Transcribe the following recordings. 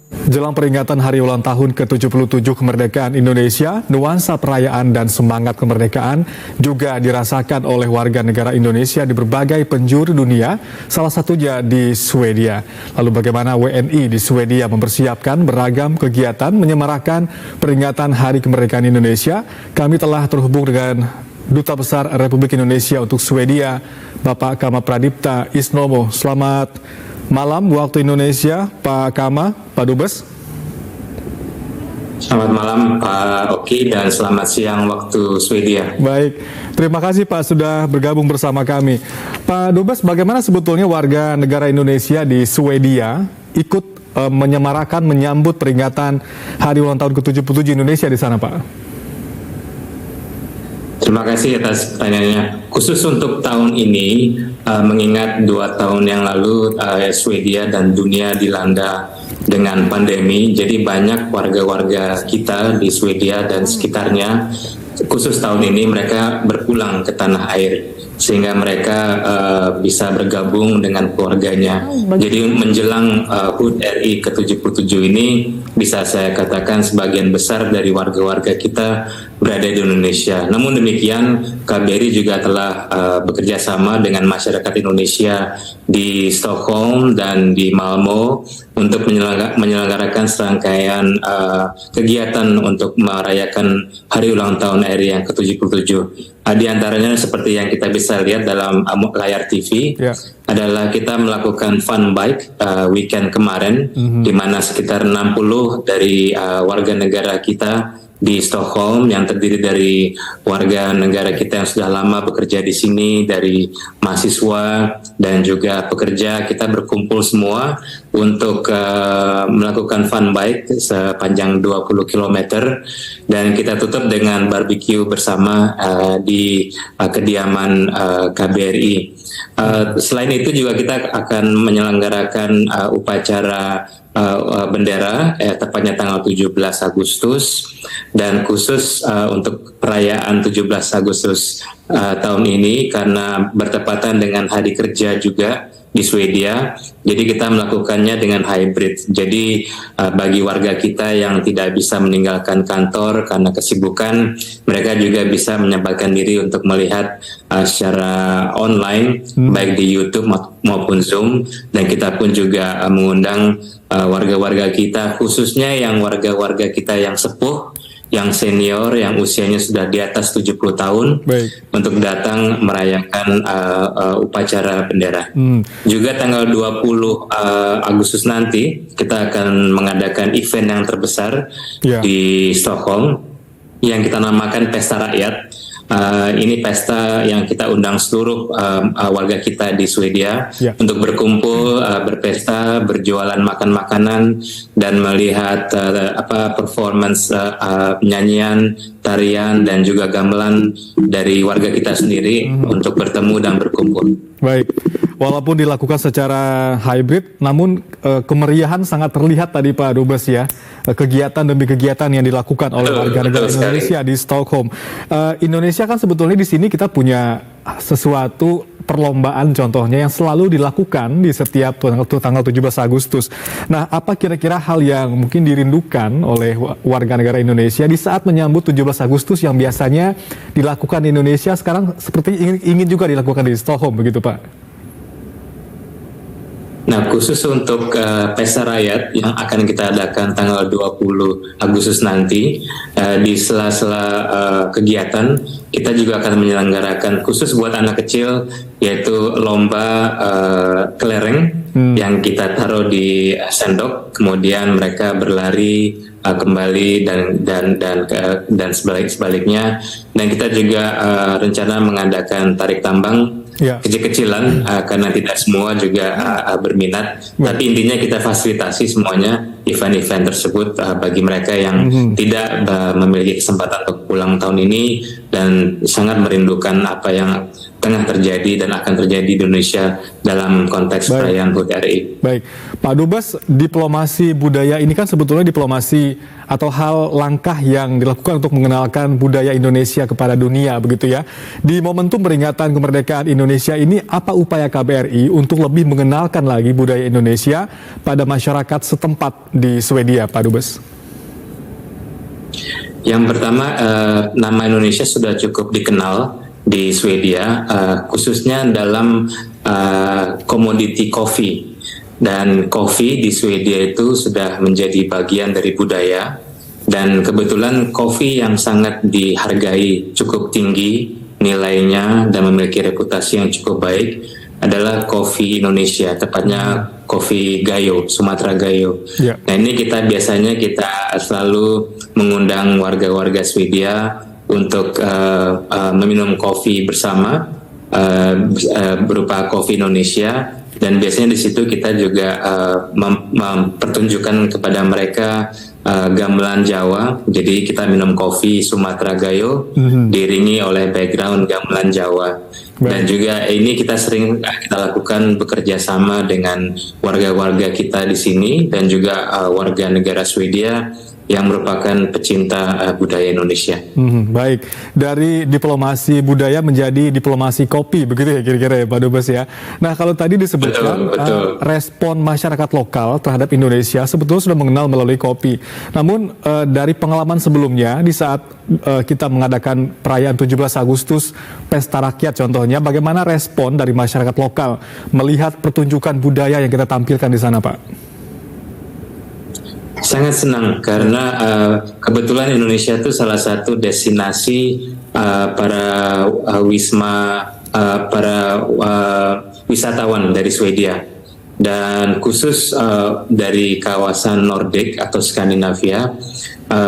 Jelang peringatan hari ulang tahun ke-77 kemerdekaan Indonesia, nuansa perayaan dan semangat kemerdekaan juga dirasakan oleh warga negara Indonesia di berbagai penjuru dunia, salah satunya di Swedia. Lalu bagaimana WNI di Swedia mempersiapkan beragam kegiatan menyemarakan peringatan Hari Kemerdekaan Indonesia? Kami telah terhubung dengan Duta Besar Republik Indonesia untuk Swedia, Bapak Kama Pradipta Isnomo. Selamat malam waktu Indonesia, Pak Kama, Pak Dubes. Selamat malam Pak Oki dan selamat siang waktu Swedia. Baik, terima kasih Pak sudah bergabung bersama kami. Pak Dubes, bagaimana sebetulnya warga negara Indonesia di Swedia ikut menyemarakan, menyambut peringatan Hari Ulang Tahun ke-77 Indonesia di sana, Pak? Terima kasih atas pertanyaannya. Khusus untuk tahun ini, mengingat 2 tahun yang lalu Swedia dan dunia dilanda dengan pandemi, jadi banyak warga-warga kita di Swedia dan sekitarnya, khusus tahun ini mereka berpulang ke tanah air, sehingga mereka bisa bergabung dengan keluarganya. Jadi menjelang HUT RI ke-77 ini, bisa saya katakan sebagian besar dari warga-warga kita berada di Indonesia. Namun demikian, KBRI juga telah bekerja sama dengan masyarakat Indonesia di Stockholm dan di Malmö untuk menyelenggarakan serangkaian kegiatan untuk merayakan Hari Ulang Tahun RI yang ke-77. Di antaranya seperti yang kita bisa lihat dalam layar TV, adalah kita melakukan fun bike weekend kemarin, di mana sekitar 60 dari warga negara kita di Stockholm yang terdiri dari warga negara kita yang sudah lama bekerja di sini, dari mahasiswa dan juga pekerja, kita berkumpul semua untuk melakukan fun bike sepanjang 20 km dan kita tutup dengan barbecue bersama di kediaman KBRI. Selain itu juga kita akan menyelenggarakan upacara bendera tepatnya tanggal 17 Agustus, dan khusus untuk perayaan 17 Agustus tahun ini karena bertepatan dengan hari kerja juga di Swedia, jadi kita melakukannya dengan hybrid. Jadi bagi warga kita yang tidak bisa meninggalkan kantor karena kesibukan, mereka juga bisa menyempatkan diri untuk melihat secara online, baik di YouTube maupun Zoom. Dan kita pun juga mengundang warga-warga kita, khususnya yang warga-warga kita yang sepuh, yang senior, yang usianya sudah di atas 70 tahun, untuk datang merayakan upacara bendera. Juga tanggal 20 Agustus nanti, kita akan mengadakan event yang terbesar di Stockholm, yang kita namakan Pesta Rakyat. Ini pesta yang kita undang seluruh warga kita di Swedia untuk berkumpul, berpesta, berjualan makan makanan dan melihat performance penyanyian, tarian dan juga gamelan dari warga kita sendiri untuk bertemu dan berkumpul. Baik, walaupun dilakukan secara hybrid, namun kemeriahan sangat terlihat tadi Pak Dubes ya, kegiatan demi kegiatan yang dilakukan oleh warga negara Indonesia di Stockholm. Indonesia kan sebetulnya di sini kita punya sesuatu perlombaan contohnya yang selalu dilakukan di setiap tanggal 17 Agustus. Nah, apa kira-kira hal yang mungkin dirindukan oleh warga negara Indonesia di saat menyambut 17 Agustus yang biasanya dilakukan di Indonesia sekarang seperti ingin juga dilakukan di Stockholm, begitu Pak? Nah, khusus untuk Pesta Rakyat yang akan kita adakan tanggal 20 Agustus nanti, di sela-sela kegiatan, kita juga akan menyelenggarakan khusus buat anak kecil, yaitu lomba kelereng yang kita taruh di sendok, kemudian mereka berlari kembali dan sebaliknya, dan kita juga rencana mengadakan tarik tambang kecil-kecilan karena tidak semua juga berminat, tapi intinya kita fasilitasi semuanya event-event tersebut bagi mereka yang tidak memiliki kesempatan untuk pulang tahun ini, dan sangat merindukan apa yang tengah terjadi dan akan terjadi di Indonesia dalam konteks perayaan HUT RI. Baik, Pak Dubes, diplomasi budaya ini kan sebetulnya diplomasi atau hal langkah yang dilakukan untuk mengenalkan budaya Indonesia kepada dunia, begitu ya. Di momentum peringatan kemerdekaan Indonesia ini, apa upaya KBRI untuk lebih mengenalkan lagi budaya Indonesia pada masyarakat setempat di Swedia, Pak Dubes? Yang pertama, nama Indonesia sudah cukup dikenal di Swedia, khususnya dalam komoditi kopi. Dan kopi di Swedia itu sudah menjadi bagian dari budaya, dan kebetulan kopi yang sangat dihargai, cukup tinggi nilainya dan memiliki reputasi yang cukup baik adalah kopi Indonesia, tepatnya kopi Gayo, Sumatera Gayo. Yeah. Nah, ini biasanya kita selalu mengundang warga-warga Swedia untuk meminum kopi bersama, berupa kopi Indonesia, dan biasanya di situ kita juga mempertunjukkan kepada mereka gamelan Jawa. Jadi kita minum kopi Sumatera Gayo diiringi oleh background gamelan Jawa. Dan juga ini kita sering kita lakukan bekerja sama dengan warga-warga kita di sini dan juga warga negara Swedia yang merupakan pecinta budaya Indonesia. Baik, dari diplomasi budaya menjadi diplomasi kopi, begitu ya kira-kira ya Pak Dubes ya. Nah, kalau tadi disebutkan respon masyarakat lokal terhadap Indonesia sebetulnya sudah mengenal melalui kopi. Namun dari pengalaman sebelumnya di saat kita mengadakan perayaan 17 Agustus, Pesta Rakyat contohnya, bagaimana respon dari masyarakat lokal melihat pertunjukan budaya yang kita tampilkan di sana, Pak? Sangat senang karena kebetulan Indonesia itu salah satu destinasi para wisatawan dari Swedia, dan khusus dari kawasan Nordik atau Skandinavia,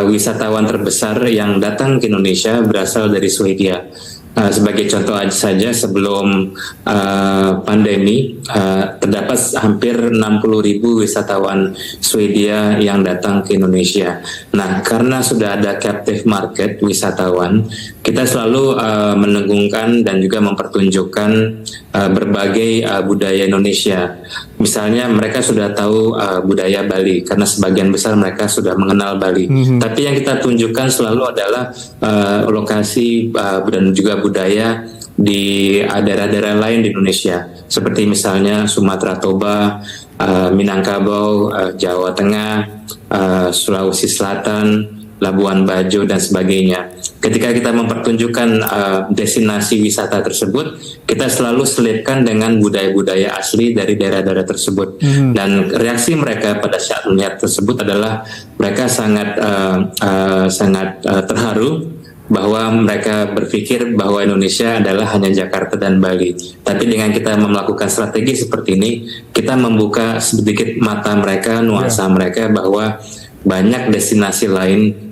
wisatawan terbesar yang datang ke Indonesia berasal dari Swedia. Sebagai contoh saja, sebelum pandemi terdapat hampir 60.000 wisatawan Swedia yang datang ke Indonesia. Nah, karena sudah ada captive market wisatawan, kita selalu menegungkan dan juga mempertunjukkan berbagai budaya Indonesia. Misalnya mereka sudah tahu budaya Bali karena sebagian besar mereka sudah mengenal Bali. Tapi yang kita tunjukkan selalu adalah lokasi dan juga budaya di daerah-daerah lain di Indonesia, seperti misalnya Sumatera Toba, Minangkabau, Jawa Tengah, Sulawesi Selatan, Labuan Bajo, dan sebagainya. Ketika kita mempertunjukkan destinasi wisata tersebut, kita selalu selipkan dengan budaya-budaya asli dari daerah-daerah tersebut. Dan reaksi mereka pada saat melihat tersebut adalah mereka sangat terharu, bahwa mereka berpikir bahwa Indonesia adalah hanya Jakarta dan Bali. Tapi dengan kita melakukan strategi seperti ini, kita membuka sedikit mata mereka, nuansa mereka, bahwa banyak destinasi lain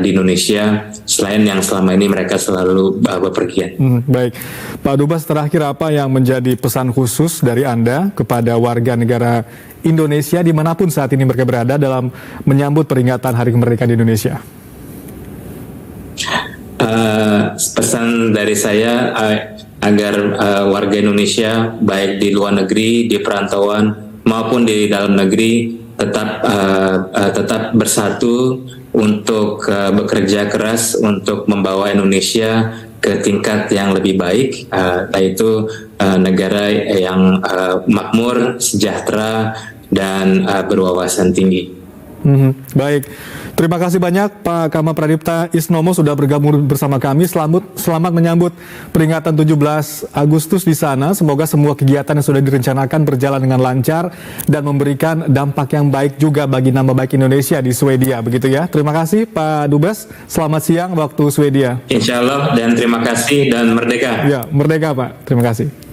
di Indonesia selain yang selama ini mereka selalu bepergian. Baik, Pak Dubes, terakhir apa yang menjadi pesan khusus dari Anda kepada warga negara Indonesia dimanapun saat ini mereka berada dalam menyambut peringatan Hari Kemerdekaan di Indonesia? Pesan dari saya agar warga Indonesia baik di luar negeri, di perantauan maupun di dalam negeri tetap bersatu untuk bekerja keras untuk membawa Indonesia ke tingkat yang lebih baik, yaitu negara yang makmur, sejahtera, dan berwawasan tinggi. Baik, terima kasih banyak Pak Kama Pradipta Isnomo sudah bergabung bersama kami. Selamat menyambut peringatan 17 Agustus di sana. Semoga semua kegiatan yang sudah direncanakan berjalan dengan lancar dan memberikan dampak yang baik juga bagi nama baik Indonesia di Swedia, begitu ya. Terima kasih Pak Dubes. Selamat siang waktu Swedia. Insya Allah, dan terima kasih, dan merdeka. Ya, merdeka Pak. Terima kasih.